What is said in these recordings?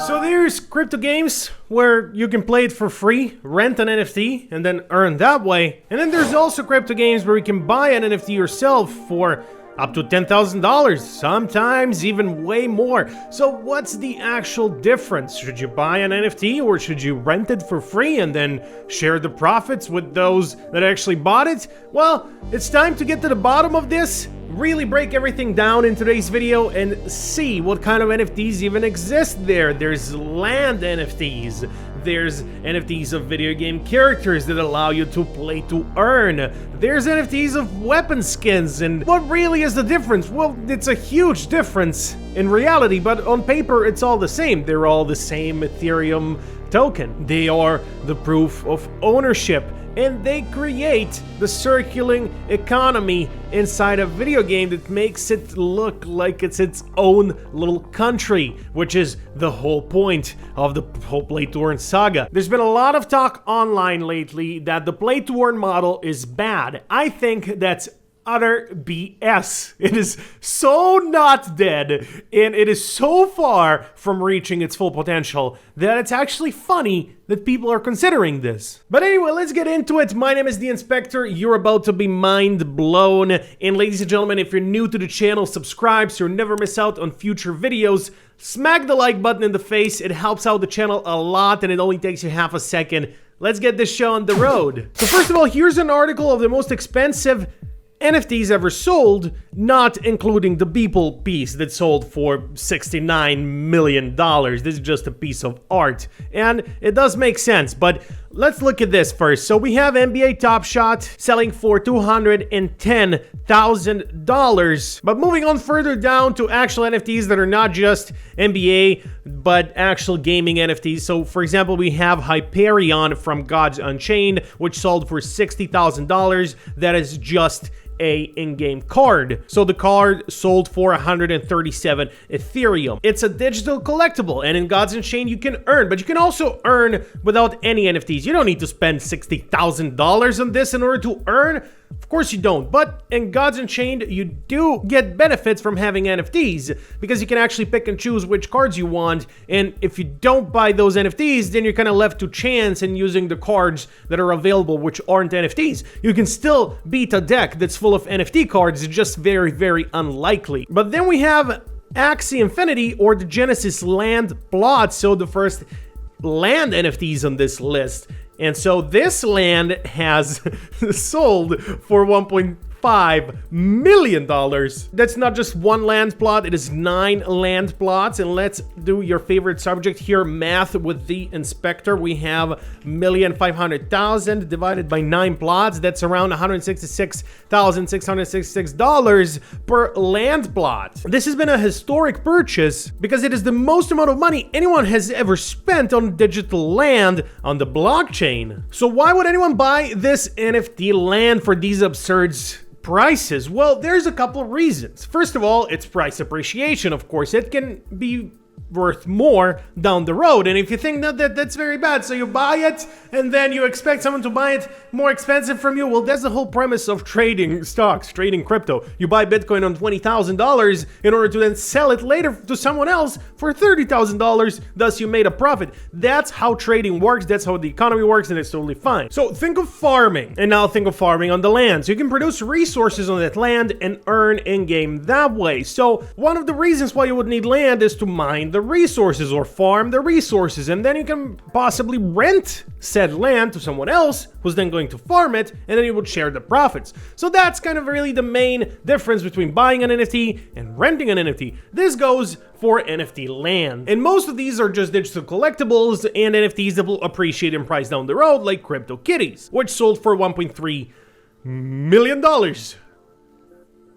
So there's crypto games where you can play it for free, rent an NFT, and then earn that way. And then there's also crypto games where you can buy an NFT yourself for up to $10,000, sometimes even way more. So what's the actual difference? Should you buy an NFT or should you rent it for free and then share the profits with those that actually bought it? Well, it's time to get to the bottom of this, really break everything down in today's video and see what kind of NFTs even exist there. There's land NFTs. There's NFTs of video game characters that allow you to play to earn. There's NFTs of weapon skins, and what really is the difference? Well, it's a huge difference in reality, but on paper it's all the same. They're all the same Ethereum token. They are the proof of ownership, and they create the circulating economy inside a video game that makes it look like it's its own little country, which is the whole point of the whole play-to-earn saga. There's been a lot of talk online lately that the play-to-earn model is bad. I think that's utter BS. It is so not dead, and it is so far from reaching its full potential that it's actually funny that people are considering this. But anyway, let's get into it. My name is the Inspector. You're about to be mind blown. And ladies and gentlemen, if you're new to the channel, subscribe so you never miss out on future videos. Smack the like button in the face. It helps out the channel a lot, and it only takes you half a second. Let's get this show on the road. So first of all, here's an article of the most expensive NFTs ever sold, not including the Beeple piece that sold for $69 million. This is just a piece of art, and it does make sense, but let's look at this first. So we have NBA Top Shot selling for $210,000. But moving on further down to actual NFTs that are not just NBA, but actual gaming NFTs. So for example, we have Hyperion from Gods Unchained, which sold for $60,000. That is just a in-game card. So the card sold for 137 Ethereum. It's a digital collectible, and in Gods Unchained you can earn, but you can also earn without any NFTs. You don't need to spend $60,000 on this in order to earn. Of course you don't, but in Gods Unchained you do get benefits from having NFTs because you can actually pick and choose which cards you want, and if you don't buy those NFTs, then you're kind of left to chance and using the cards that are available which aren't NFTs. You can still beat a deck that's full of NFT cards, it's just very, very unlikely. But then we have Axie Infinity or the Genesis Land plot, so the first land NFTs on this list. And so this land has sold for $1.5 million. That's not just one land plot, it is 9 land plots. And let's do your favorite subject here, math with the Inspector. We have 1,500,000 divided by 9 plots. That's around $166,666 per land plot. This has been a historic purchase because it is the most amount of money anyone has ever spent on digital land on the blockchain. So why would anyone buy this NFT land for these absurd prices? Well, there's a couple of reasons. First of all, it's price appreciation. Of course, it can be worth more down the road, and if you think that's very bad, so you buy it and then you expect someone to buy it more expensive from you, well, that's the whole premise of trading stocks, trading crypto. You buy Bitcoin on $20,000 in order to then sell it later to someone else for $30,000, thus you made a profit. That's how trading works, that's how the economy works, and it's totally fine. So think of farming, and now think of farming on the land. So you can produce resources on that land and earn in-game that way. So one of the reasons why you would need land is to mine the resources or farm the resources, and then you can possibly rent said land to someone else who's then going to farm it, and then you would share the profits. So that's kind of really the main difference between buying an NFT and renting an NFT. This goes for NFT land. And most of these are just digital collectibles and NFTs that will appreciate in price down the road, like Crypto Kitties, which sold for $1.3 million.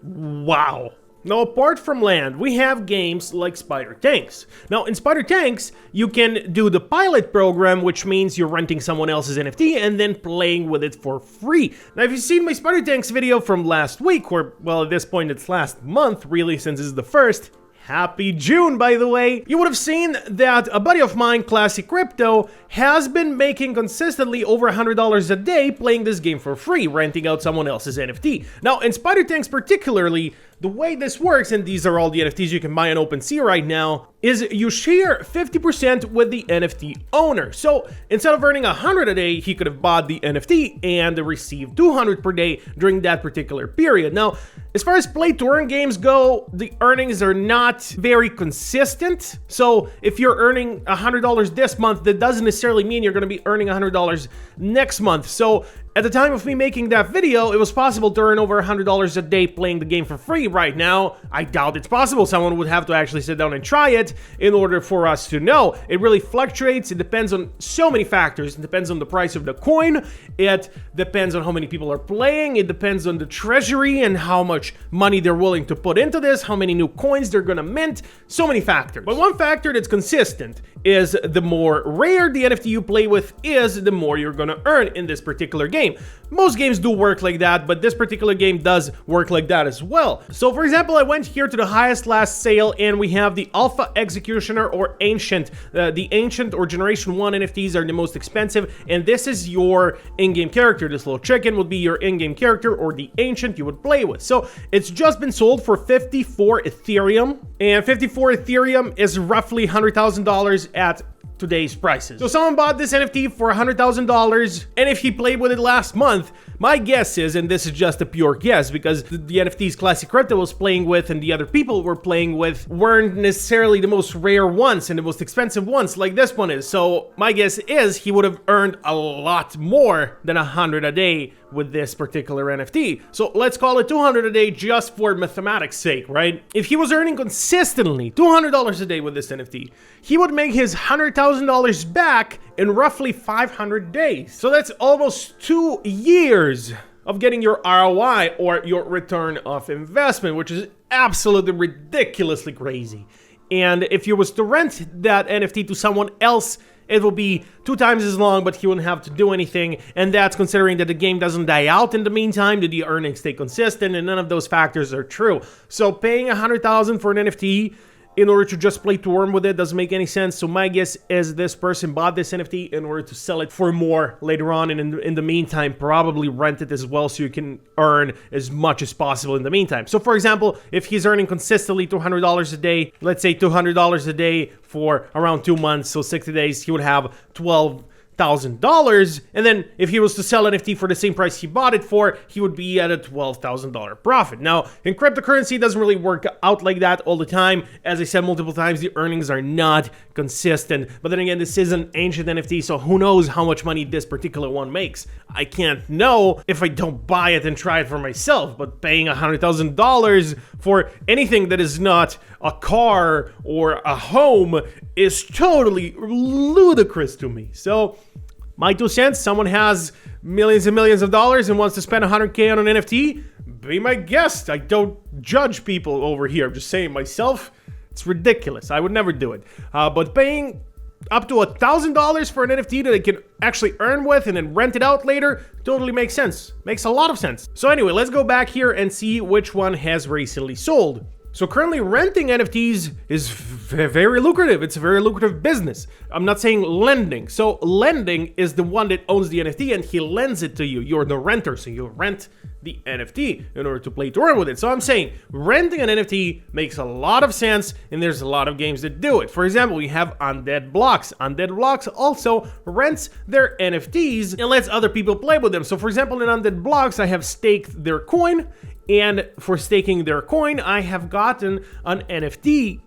Wow. Now, apart from land, we have games like Spider Tanks. Now, in Spider Tanks, you can do the pilot program, which means you're renting someone else's NFT and then playing with it for free. Now, if you've seen my Spider Tanks video from last week, or, well, at this point, it's last month, really, since it's the first, Happy June, by the way. You would have seen that a buddy of mine, Classic Crypto, has been making consistently over $100 a day playing this game for free, renting out someone else's NFT. Now, in Spider Tanks particularly, the way this works, and these are all the NFTs you can buy on Opensea right now, is you share 50% with the NFT owner. So instead of earning 100 a day, he could have bought the NFT and received 200 per day during that particular period. Now, as far as play to earn games go, the earnings are not very consistent. So if you're earning $100 this month, that doesn't necessarily mean you're going to be earning $100 next month. So at the time of me making that video, it was possible to earn over $100 a day playing the game for free. Right now, I doubt it's possible. Someone would have to actually sit down and try it in order for us to know. It really fluctuates. It depends on so many factors. It depends on the price of the coin. It depends on how many people are playing. It depends on the treasury and how much money they're willing to put into this, how many new coins they're gonna mint, so many factors. But one factor that's consistent is the more rare the NFT you play with is, the more you're gonna earn in this particular game. Most games do work like that, but this particular game does work like that as well. So for example, I went here to the highest last sale and we have the Alpha Executioner or Ancient. The Ancient or Generation 1 NFTs are the most expensive, and this is your in-game character. This little chicken would be your in-game character, or the Ancient you would play with. So it's just been sold for 54 Ethereum, and 54 Ethereum is roughly $100,000 at today's prices. So someone bought this NFT for $100,000, and if he played with it last month, my guess is, and this is just a pure guess because the NFTs Classic Crypto was playing with and the other people were playing with weren't necessarily the most rare ones and the most expensive ones like this one is. So my guess is he would have earned a lot more than 100 a day with this particular NFT. So let's call it 200 a day just for mathematics sake, right? If he was earning consistently $200 a day with this NFT, he would make his $100,000 back in roughly 500 days. So that's almost 2 years of getting your ROI, or your return of investment, which is absolutely ridiculously crazy. And if you was to rent that NFT to someone else, it will be 2 times as long, but he wouldn't have to do anything. And that's considering that the game doesn't die out in the meantime, that the earnings stay consistent, and none of those factors are true. So paying $100,000 for an NFT in order to just play to earn with it doesn't make any sense. So my guess is this person bought this NFT in order to sell it for more later on, and in the meantime probably rent it as well so you can earn as much as possible in the meantime. So for example, if he's earning consistently $200 a day, let's say $200 a day for around 2 months, so 60 days, he would have $12,000, and then if he was to sell NFT for the same price he bought it for, he would be at a $12,000 profit. Now, in cryptocurrency, it doesn't really work out like that all the time. As I said multiple times, the earnings are not consistent. But then again, this is an ancient NFT, so who knows how much money this particular one makes. I can't know if I don't buy it and try it for myself, but paying $100,000 for anything that is not a car or a home is totally ludicrous to me. So my 2 cents, someone has millions and millions of dollars and wants to spend 100K on an NFT, be my guest. I don't judge people over here. I'm just saying myself, it's ridiculous. I would never do it. But paying up to $1,000 for an NFT that I can actually earn with and then rent it out later totally makes sense. Makes a lot of sense. So anyway, let's go back here and see which one has recently sold. So currently renting NFTs is very lucrative. It's a very lucrative business. I'm not saying lending. So lending is the one that owns the NFT and he lends it to you. You're the renter, so you rent the NFT in order to play to earn with it. So I'm saying renting an NFT makes a lot of sense, and there's a lot of games that do it. For example, we have Undead Blocks. Undead Blocks also rents their NFTs and lets other people play with them. So for example, in Undead Blocks, I have staked their coin, and for staking their coin, I have gotten an NFT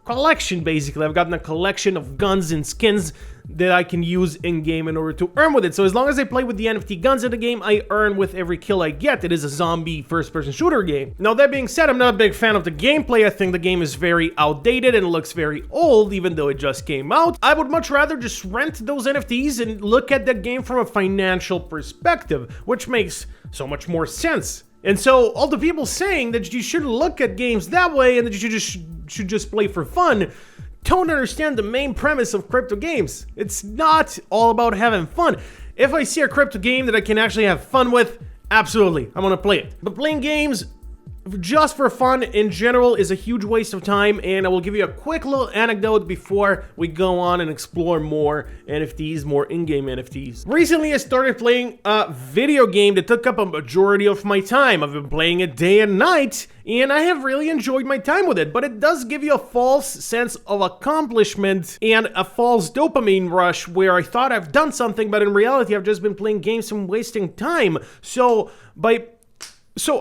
collection, basically. I've gotten a collection of guns and skins that I can use in-game in order to earn with it. So as long as I play with the NFT guns in the game, I earn with every kill I get. It is a zombie first-person shooter game. Now, that being said, I'm not a big fan of the gameplay. I think the game is very outdated and looks very old, even though it just came out. I would much rather just rent those NFTs and look at that game from a financial perspective, which makes so much more sense. And so all the people saying that you shouldn't look at games that way and that you should just play for fun don't understand the main premise of crypto games. It's not all about having fun. If I see a crypto game that I can actually have fun with, absolutely, I'm gonna play it. But playing games just for fun in general is a huge waste of time, and I will give you a quick little anecdote before we go on and explore more NFTs, more in-game NFTs. Recently, I started playing a video game that took up a majority of my time. I've been playing it day and night, and I have really enjoyed my time with it, but it does give you a false sense of accomplishment and a false dopamine rush where I thought I've done something, but in reality, I've just been playing games and wasting time. So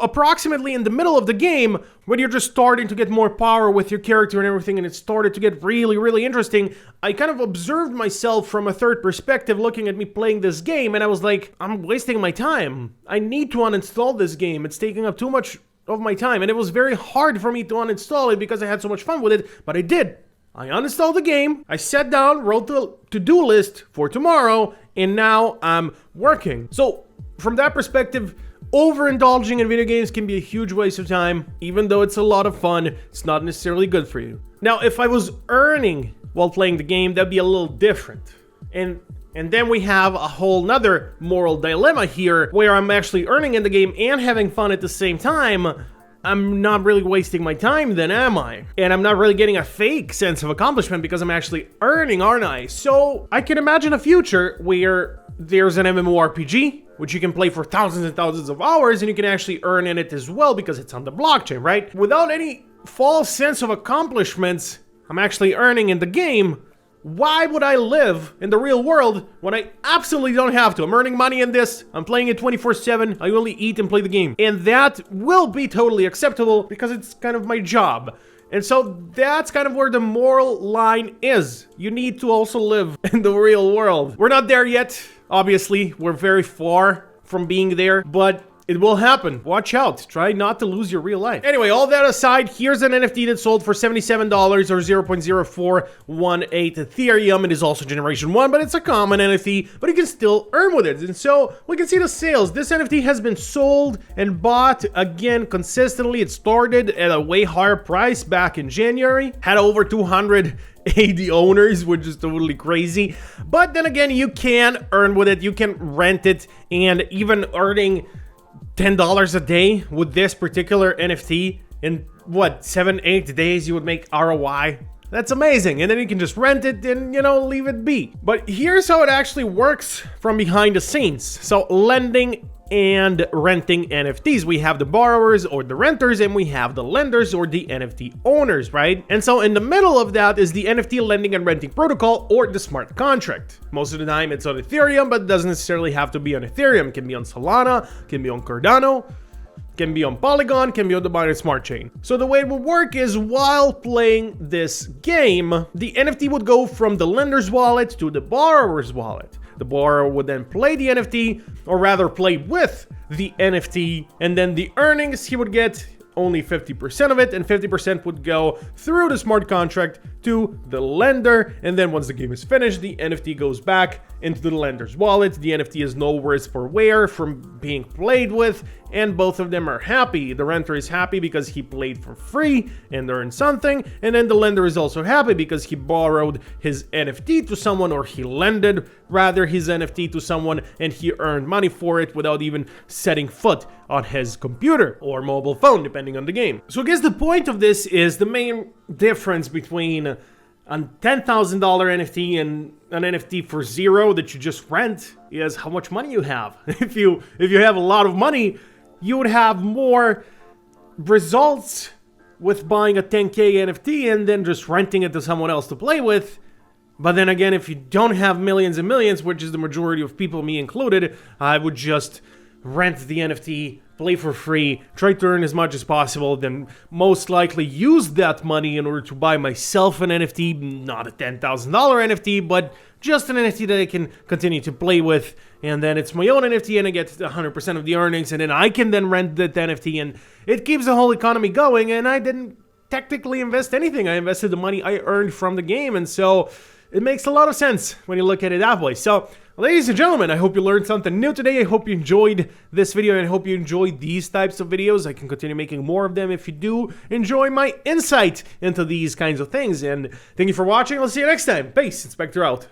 approximately in the middle of the game, when you're just starting to get more power with your character and everything, and it started to get really, really interesting, I kind of observed myself from a third perspective looking at me playing this game, and I was like, I'm wasting my time. I need to uninstall this game. It's taking up too much of my time, and it was very hard for me to uninstall it because I had so much fun with it, but I did. I uninstalled the game, I sat down, wrote the to-do list for tomorrow, and now I'm working. So, from that perspective, overindulging in video games can be a huge waste of time. Even though it's a lot of fun, it's not necessarily good for you. Now, if I was earning while playing the game, that'd be a little different. And then we have a whole nother moral dilemma here, where I'm actually earning in the game and having fun at the same time. I'm not really wasting my time then, am I? And I'm not really getting a fake sense of accomplishment because I'm actually earning, aren't I? So I can imagine a future where there's an MMORPG, which you can play for thousands and thousands of hours, and you can actually earn in it as well because it's on the blockchain, right? Without any false sense of accomplishments, I'm actually earning in the game. Why would I live in the real world when I absolutely don't have to? I'm earning money in this, I'm playing it 24/7, I only eat and play the game. And that will be totally acceptable because it's kind of my job. And so that's kind of where the moral line is. You need to also live in the real world. We're not there yet, obviously. We're very far from being there, but it will happen. Watch out. Try not to lose your real life. Anyway, all that aside, here's an NFT that sold for $77 or 0.0418 Ethereum. It is also Generation 1, but it's a common NFT, but you can still earn with it. And so we can see the sales. This NFT has been sold and bought again consistently. It started at a way higher price back in January. Had over 280 owners, which is totally crazy. But then again, you can earn with it. You can rent it, and even earning $10 a day with this particular NFT in what, 7-8 days you would make ROI. That's amazing. And then you can just rent it and, you know, leave it be. But here's how it actually works from behind the scenes. So lending and renting NFTs. We have the borrowers or the renters, and we have the lenders or the NFT owners, right? And so in the middle of that is the NFT lending and renting protocol, or the smart contract. Most of the time it's on Ethereum, but it doesn't necessarily have to be on Ethereum. It can be on Solana, can be on Cardano, can be on Polygon, can be on the Binance Smart Chain. So the way it will work is, while playing this game, the NFT would go from the lender's wallet to the borrower's wallet. The borrower would then play the NFT, or rather play with the NFT, and then the earnings he would get, only 50% of it, and 50% would go through the smart contract to the lender. And then once the game is finished, the NFT goes back into the lender's wallet. The NFT is no worse for wear from being played with, and both of them are happy. The renter is happy because he played for free and earned something, and then the lender is also happy because he borrowed his NFT to someone, or he lended rather his NFT to someone, and he earned money for it without even setting foot on his computer or mobile phone, depending on the game. So I guess the point of this is the main difference between a $10,000 NFT and an NFT for zero that you just rent is how much money you have. If you have a lot of money, you would have more results with buying a 10K NFT and then just renting it to someone else to play with. But then again, if you don't have millions and millions, which is the majority of people, me included, I would just rent the NFT, play for free, try to earn as much as possible, then most likely use that money in order to buy myself an NFT, not a $10,000 NFT, but just an NFT that I can continue to play with, and then it's my own NFT and I get 100% of the earnings, and then I can then rent that NFT, and it keeps the whole economy going, and I didn't technically invest anything. I invested the money I earned from the game, and so it makes a lot of sense when you look at it that way. So, ladies and gentlemen, I hope you learned something new today. I hope you enjoyed this video, and I hope you enjoyed these types of videos. I can continue making more of them if you do enjoy my insight into these kinds of things. And thank you for watching. I'll see you next time. Peace. Inspector out.